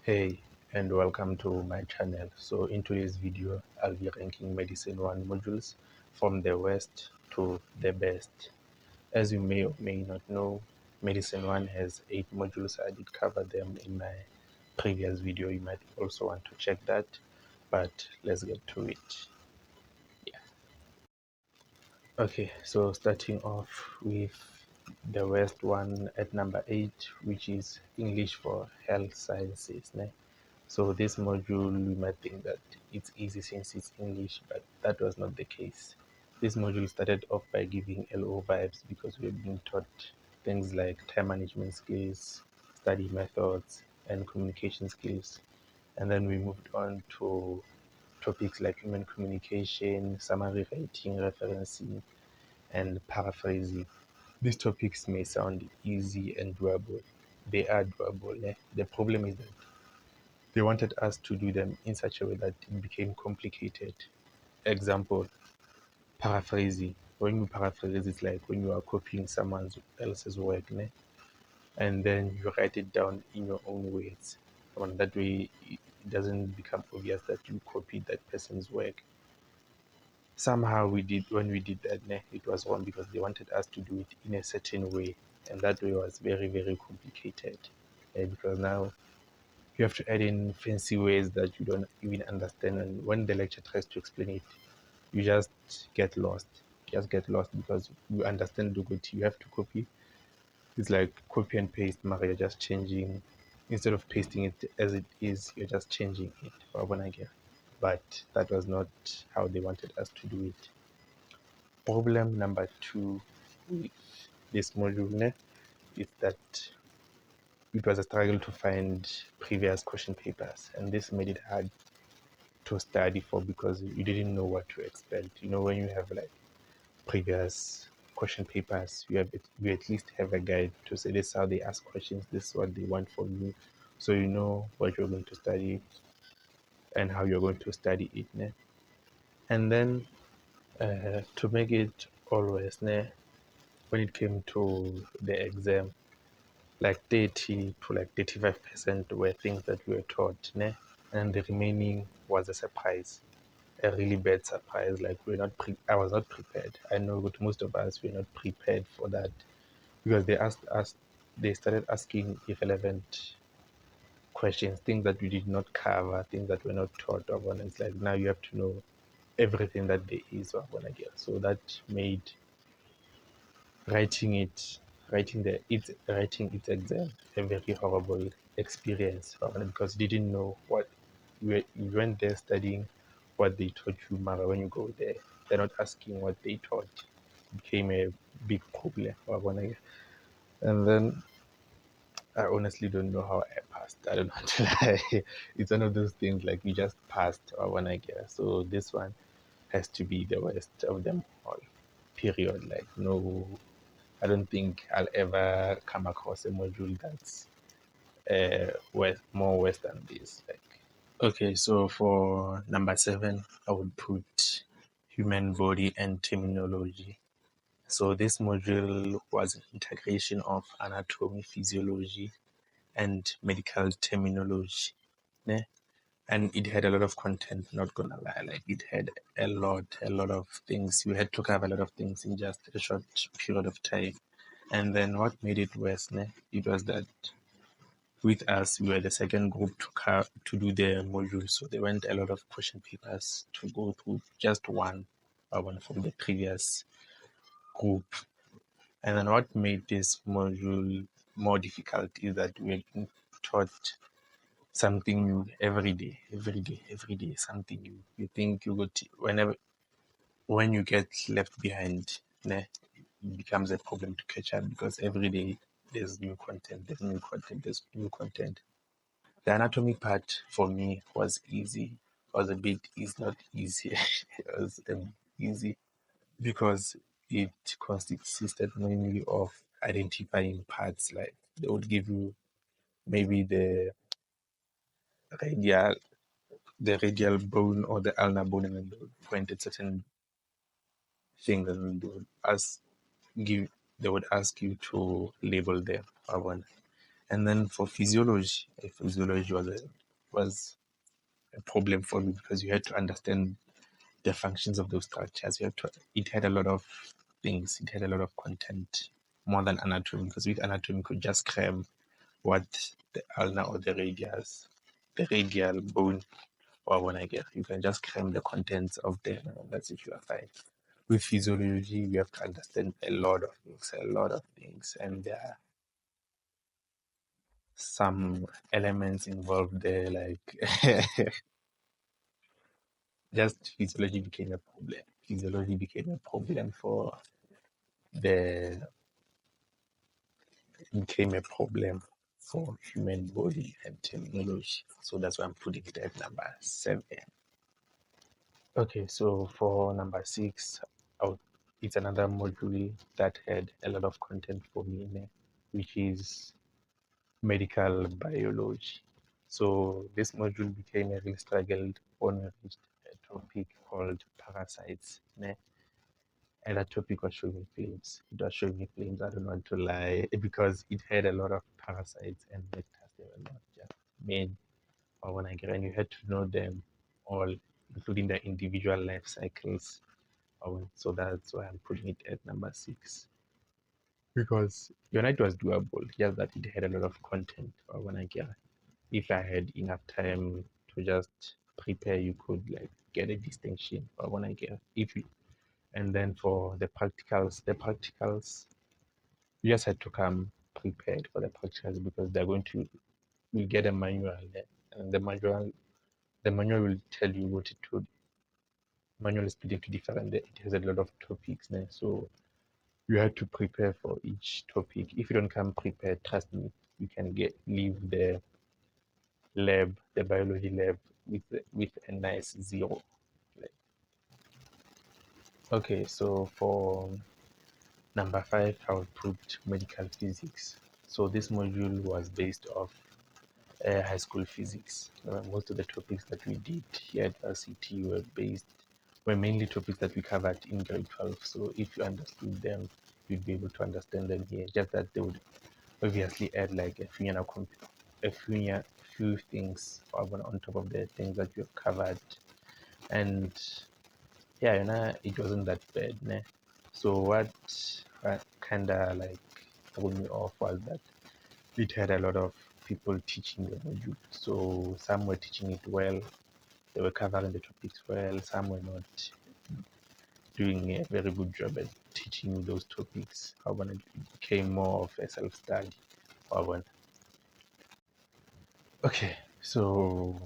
Hey, and welcome to my channel. So in today's video, I'll be ranking Medicine 1 modules from the worst to the best. As you may or may not know, Medicine 1 has 8 modules. I did cover them in my previous video. You might also want to check that, but let's get to it. Okay, so starting off with the worst one at number 8, which is English for Health Sciences. Ne? So this module, you might think that it's easy since it's English, but that was not the case. This module started off by giving LO vibes because we're being taught things like time management skills, study methods, and communication skills. And then we moved on to topics like human communication, summary writing, referencing, and paraphrasing. These topics may sound easy and doable. They are doable. Eh? The problem is that they wanted us to do them in such a way that it became complicated. Example, paraphrasing. When you paraphrase, it's like when you are copying someone else's work, ne? And then you write it down in your own words. And that way, it doesn't become obvious that you copied that person's work. Somehow when we did that, ne, it was wrong because they wanted us to do it in a certain way, and that way was very, very complicated. Because now you have to add in fancy ways that you don't even understand, and when the lecturer tries to explain it, you just get lost. Just get lost because you understand the good. You have to copy. It's like copy and paste. Mario, you're just changing instead of pasting it as it is. You're just changing it. But that was not how they wanted us to do it. Problem number 2 with this module is that it was a struggle to find previous question papers, and this made it hard to study for because you didn't know what to expect. You know, when you have like previous question papers, you at least have a guide to say this is how they ask questions, this is what they want from you, so you know what you're going to study and how you're going to study it. Ne? And then to make it always, ne, when it came to the exam, like 30 to like 35% were things that we were taught, ne? And the remaining was a surprise, a really bad surprise. Like I was not prepared. I know that most of us were not prepared for that because they started asking irrelevant questions, things that we did not cover, things that were not taught of, and it's like now you have to know everything that there is of one again. So that made writing it, writing its exam a very horrible experience because you didn't know what you went there studying what they taught you, Mara. When you go there, they're not asking what they taught. It became a big problem. And then I honestly don't know how I passed. I don't want to lie. It's one of those things like you just passed or when I guess. So this one has to be the worst of them all. Period. Like no, I don't think I'll ever come across a module that's more worse than this. Like okay, so for number 7, I would put human body and terminology. So this module was an integration of anatomy, physiology, and medical terminology. Ne? And it had a lot of content, not gonna lie. Like it had a lot of things. We had to cover a lot of things in just a short period of time. And then what made it worse, ne? It was that with us, we were the second group to do the module. So there weren't a lot of question papers to go through, just one from the previous group. And then what made this module more difficult is that we're being taught something new every day, something new. You think you got when you get left behind, ne, it becomes a problem to catch up because every day there's new content, there's new content. The anatomy part for me was easy. Was a bit is not easy. It was easy because it consisted mainly of identifying parts. Like they would give you maybe radial the radial bone or the ulnar bone, and then they would point at certain things, and they would ask you to label them. And then for physiology, physiology was a problem for me because you had to understand the functions of those structures. You have to. It had a lot of things. It had a lot of content more than anatomy because with anatomy you could just cram what the ulna or the radial bone or when I get you can just cram the contents of them and that's it, you are fine. With physiology you have to understand a lot of things, and there are some elements involved there like just physiology became a problem. Physiology became a problem for the became a problem for human body and terminology. So that's why I'm putting it at number 7. Okay, so for number 6, it's another module that had a lot of content for me, which is medical biology. So this module became a real struggle when we reached a topic called parasites. And that topic was showing me flames. It was showing me flames, I don't want to lie, because it had a lot of parasites and vectors. They were not just made or when I get, and you had to know them all, including the individual life cycles. So that's why I'm putting it at number 6. Because your night was doable, just that it had a lot of content. Or when I get, if I had enough time to just prepare, you could like get a distinction. Or when I get, if you, and then for the practicals, you just had to come prepared for the practicals because they're going to, you get a manual there, and the manual will tell you what it would. Manual is split into different. It has a lot of topics there, so you have to prepare for each topic. If you don't come prepared, trust me, you can leave the biology lab with a nice 0. Like, okay, so for number 5, I would put medical physics. So this module was based off high school physics. Most of the topics that we did here at RCT were mainly topics that we covered in grade 12. So if you understood them, you'd be able to understand them here. Just that they would obviously add like a few things on top of the things that we have covered. And yeah, it wasn't that bad. So what kind of like threw me off was that it had a lot of people teaching the module. So some were teaching it well, they were covering the topics well, some were not doing a very good job at teaching those topics. However, it became more of a self-study. However, okay, so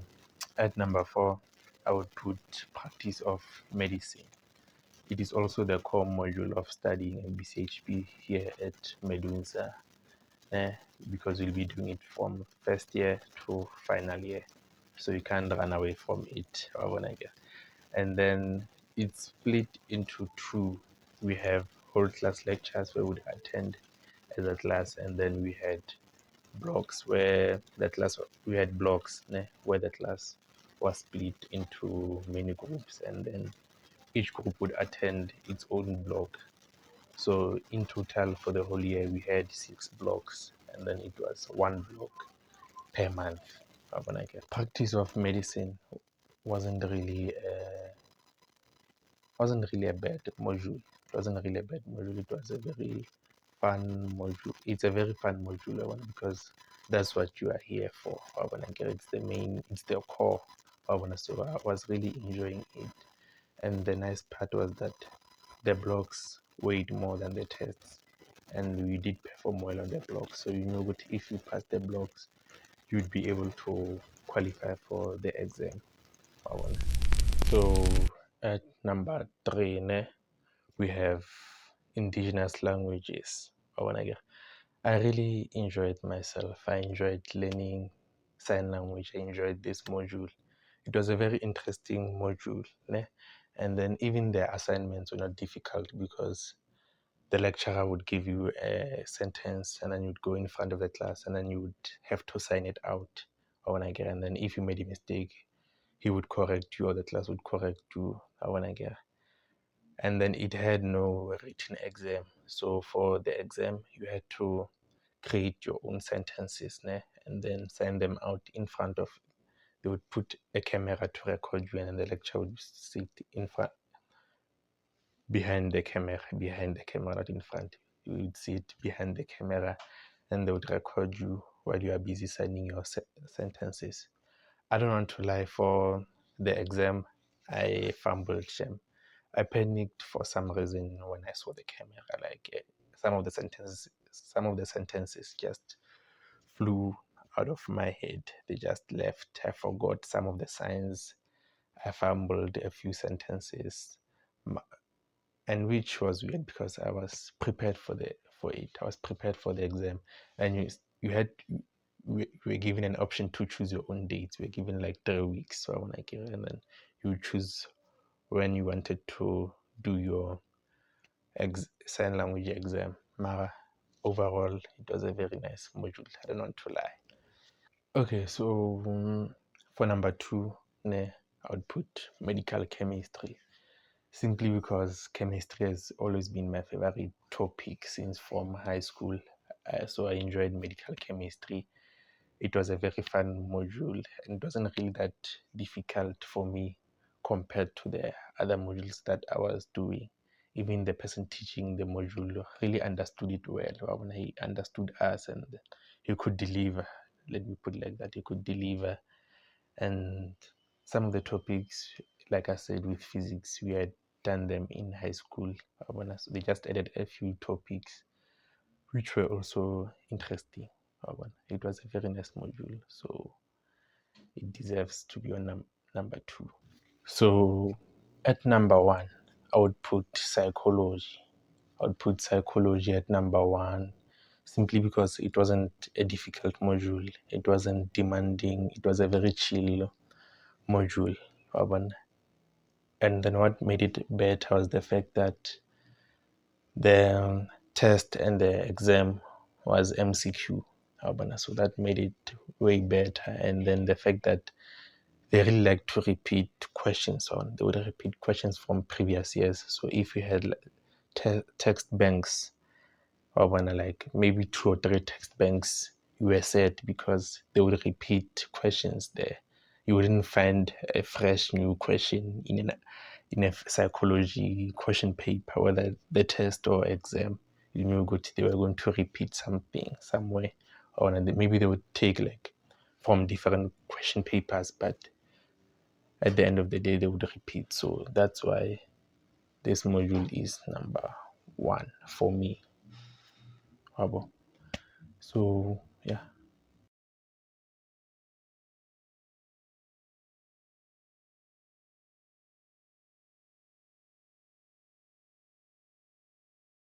at number 4, I would put practice of medicine. It is also the core module of studying MBCHP here at Medunsa, eh, because we'll be doing it from first year to final year. So you can't run away from it. And then it's split into 2. We have whole class lectures where we would attend as a class, and then we had blocks where the class we had blocks where the class was split into many groups, and then each group would attend its own block. So in total for the whole year we had 6 blocks, and then it was 1 block per month. Practice of medicine wasn't really a bad module. It wasn't really a bad module. It was a very fun module. It's a very fun module, because that's what you are here for. It's the main, it's the core. So I was really enjoying it. And the nice part was that the blocks weighed more than the tests, and we did perform well on the blocks. So if you pass the blocks, you'd be able to qualify for the exam. So at number 3, we have indigenous languages. I really enjoyed myself. I enjoyed learning sign language. I enjoyed this module. It was a very interesting module. And then even the assignments were not difficult because the lecturer would give you a sentence and then you'd go in front of the class and then you would have to sign it out. And then if you made a mistake, he would correct you or the class would correct you. And then it had no written exam. So for the exam, you had to create your own sentences, ne? And then send them out in front of. They would put a camera to record you, and the lecturer would sit in front, behind the camera, not in front. You would sit behind the camera, and they would record you while you are busy signing your sentences. I don't want to lie, for the exam, I fumbled shame. I panicked for some reason when I saw the camera. Like some of the sentences just flew out of my head. They just left. I forgot some of the signs. I fumbled a few sentences, and which was weird because I was prepared for it. I was prepared for the exam, and you had we were given an option to choose your own dates. We were given like 3 weeks, so I want to and then you choose when you wanted to do your sign language exam. Mara, overall, it was a very nice module. I don't want to lie. Okay, so for number two, I would put medical chemistry, simply because chemistry has always been my favorite topic since from high school. So I enjoyed medical chemistry. It was a very fun module, and it wasn't really that difficult for me compared to the other modules that I was doing. Even the person teaching the module really understood it well. When he understood us, and he could deliver. Let me put it like that. He could deliver. And some of the topics, like I said, with physics, we had done them in high school. They just added a few topics which were also interesting. It was a very nice module, so it deserves to be on number two. So at number one, I would put psychology. I would put psychology at number one, simply because it wasn't a difficult module. It wasn't demanding. It was a very chill module. And then what made it better was the fact that the test and the exam was MCQ. So that made it way better. And then the fact that they really like to repeat questions they would repeat questions from previous years. So if you had text banks, like maybe 2 or 3 text banks, you were set because they would repeat questions there. You wouldn't find a fresh new question in a psychology question paper, whether the test or exam. You knew they were going to repeat something somewhere, or maybe they would take like from different question papers, but at the end of the day they would repeat. So that's why this module is number one for me. So yeah,